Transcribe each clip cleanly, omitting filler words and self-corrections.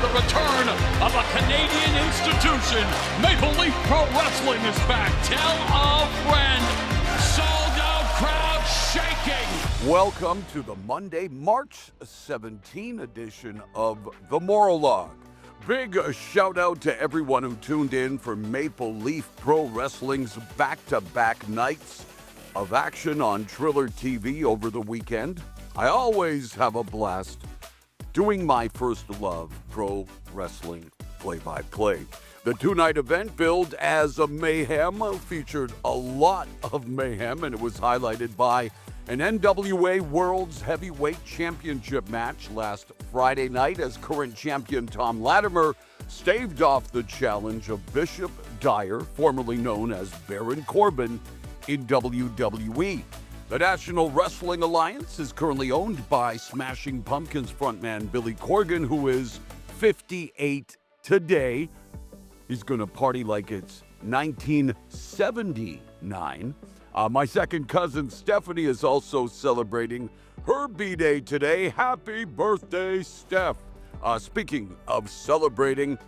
the return of a Canadian institution. Maple Leaf Pro Wrestling is back. Tell a friend. Sold out crowd shaking. Welcome to the Monday, March 17 edition of the Maurologue. Big shout out to everyone who tuned in for Maple Leaf Pro Wrestling's back-to-back nights of action on Triller TV over the weekend. I always have a blast doing my first love, pro wrestling play-by-play. The two-night event, billed as a mayhem, featured a lot of mayhem, and it was highlighted by an NWA World's Heavyweight Championship match last Friday night as current champion Tom Latimer staved off the challenge of Bishop Dyer, formerly known as Baron Corbin, in WWE. The National Wrestling Alliance is currently owned by Smashing Pumpkins frontman Billy Corgan, who is 58 today. He's going to party like it's 1979. My second cousin Stephanie is also celebrating her B-Day today. Happy birthday, Steph. Speaking of celebrating,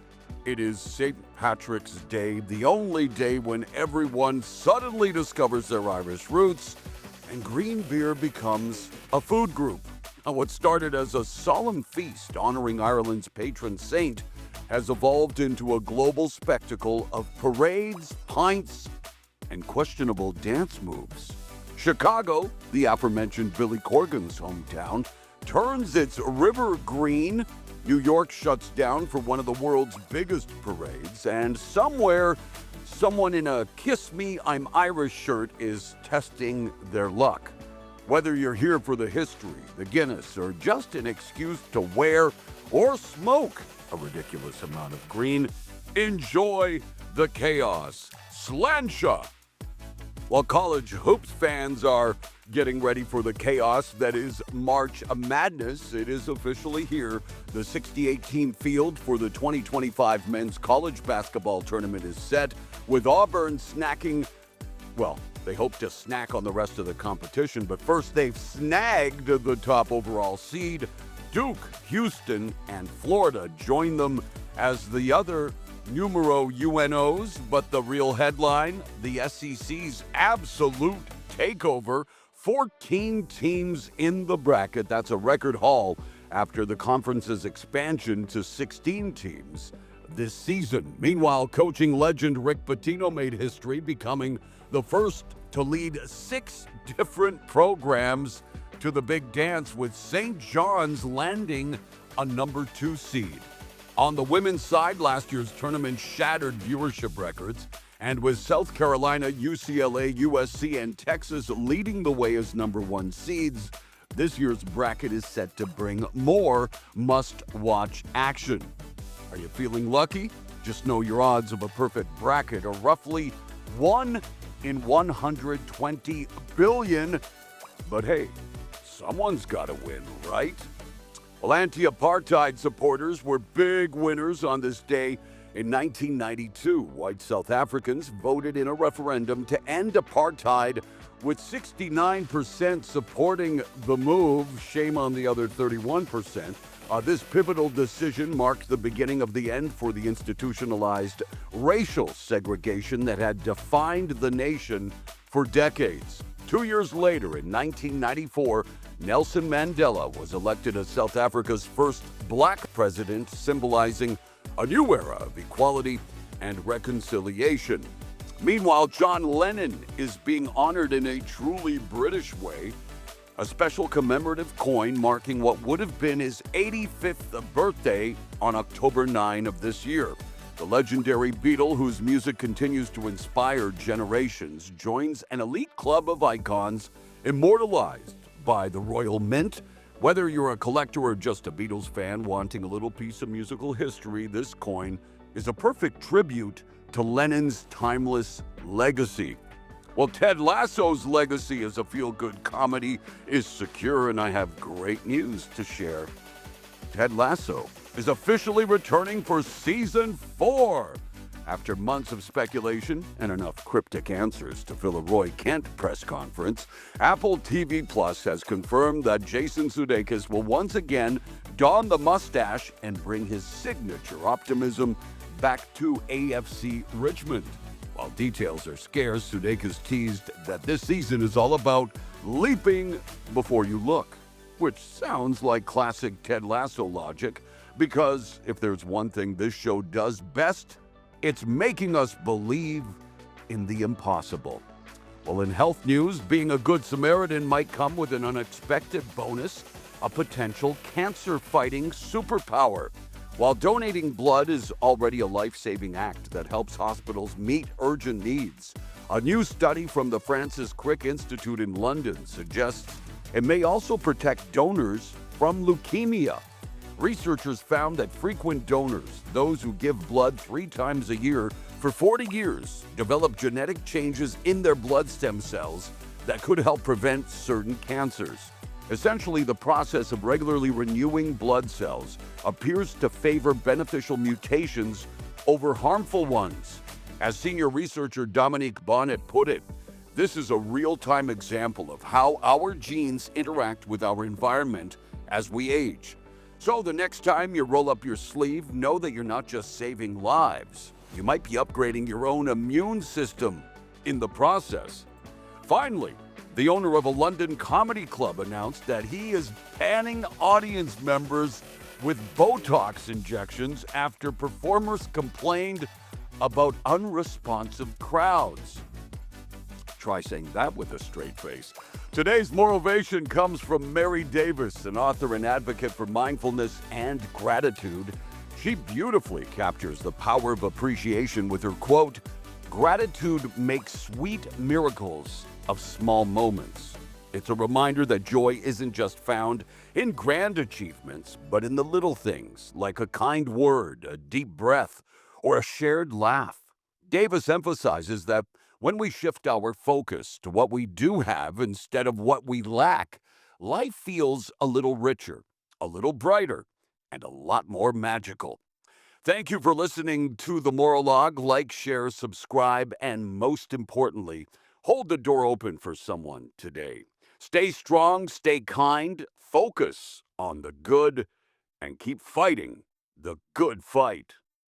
it is St. Patrick's Day, the only day when everyone suddenly discovers their Irish roots and green beer becomes a food group. What started as a solemn feast honoring Ireland's patron saint has evolved into a global spectacle of parades, pints, and questionable dance moves. Chicago, the aforementioned Billy Corgan's hometown, turns its river green. New York shuts down for one of the world's biggest parades, and somewhere, someone in a "Kiss Me, I'm Irish" shirt is testing their luck. Whether you're here for the history, the Guinness, or just an excuse to wear or smoke a ridiculous amount of green, enjoy the chaos. Slancha! While college hoops fans are getting ready for the chaos that is March Madness, it is officially here. The 68-team field for the 2025 men's college basketball tournament is set, with Auburn snacking, well, they hope to snack on the rest of the competition, but first they've snagged the top overall seed. Duke, Houston, and Florida join them as the other numero UNOs, but the real headline, the SEC's absolute takeover. 14 teams in the bracket. That's a record haul after the conference's expansion to 16 teams this season. Meanwhile, coaching legend Rick Pitino made history, becoming the first to lead 6 different programs to the big dance, with St. John's landing a number 2 seed. On the women's side, last year's tournament shattered viewership records, and with South Carolina, UCLA, USC, and Texas leading the way as number 1 seeds, this year's bracket is set to bring more must-watch action. Are you feeling lucky? Just know your odds of a perfect bracket are roughly 1 in 120 billion. But hey, someone's got to win, right? Well, anti-apartheid supporters were big winners on this day. In 1992, white South Africans voted in a referendum to end apartheid, with 69% supporting the move. Shame on the other 31%. This pivotal decision marked the beginning of the end for the institutionalized racial segregation that had defined the nation for decades. 2 years later, in 1994, Nelson Mandela was elected as South Africa's first black president, symbolizing a new era of equality and reconciliation. Meanwhile, John Lennon is being honored in a truly British way. A special commemorative coin marking what would have been his 85th birthday on October 9 of this year. The legendary Beatle, whose music continues to inspire generations, joins an elite club of icons immortalized by the Royal Mint. Whether you're a collector or just a Beatles fan wanting a little piece of musical history, this coin is a perfect tribute to Lennon's timeless legacy. Well, Ted Lasso's legacy as a feel-good comedy is secure, and I have great news to share. Ted Lasso is officially returning for season 4. After months of speculation and enough cryptic answers to fill a Roy Kent press conference, Apple TV Plus has confirmed that Jason Sudeikis will once again don the mustache, and bring his signature optimism back to AFC Richmond. While details are scarce, Sudeikis teased that this season is all about leaping before you look, which sounds like classic Ted Lasso logic, because if there's one thing this show does best, it's making us believe in the impossible. Well, in health news, being a good Samaritan might come with an unexpected bonus, a potential cancer-fighting superpower. While donating blood is already a life-saving act that helps hospitals meet urgent needs, a new study from the Francis Crick Institute in London suggests it may also protect donors from leukemia. Researchers found that frequent donors, those who give blood 3 times a year for 40 years, develop genetic changes in their blood stem cells that could help prevent certain cancers. Essentially, the process of regularly renewing blood cells appears to favor beneficial mutations over harmful ones. As senior researcher Dominique Bonnet put it, this is a real-time example of how our genes interact with our environment as we age. So the next time you roll up your sleeve, know that you're not just saving lives. You might be upgrading your own immune system in the process. Finally, the owner of a London comedy club announced that he is banning audience members with Botox injections after performers complained about unresponsive crowds. Try saying that with a straight face. Today's motivation comes from Mary Davis, an author and advocate for mindfulness and gratitude. She beautifully captures the power of appreciation with her quote, "Gratitude makes sweet miracles of small moments." It's a reminder that joy isn't just found in grand achievements, but in the little things, like a kind word, a deep breath, or a shared laugh. Davis emphasizes that when we shift our focus to what we do have instead of what we lack, life feels a little richer, a little brighter, and a lot more magical. Thank you for listening to the Maurologue. Like, share, subscribe, and most importantly, hold the door open for someone today. Stay strong, stay kind, focus on the good, and keep fighting the good fight.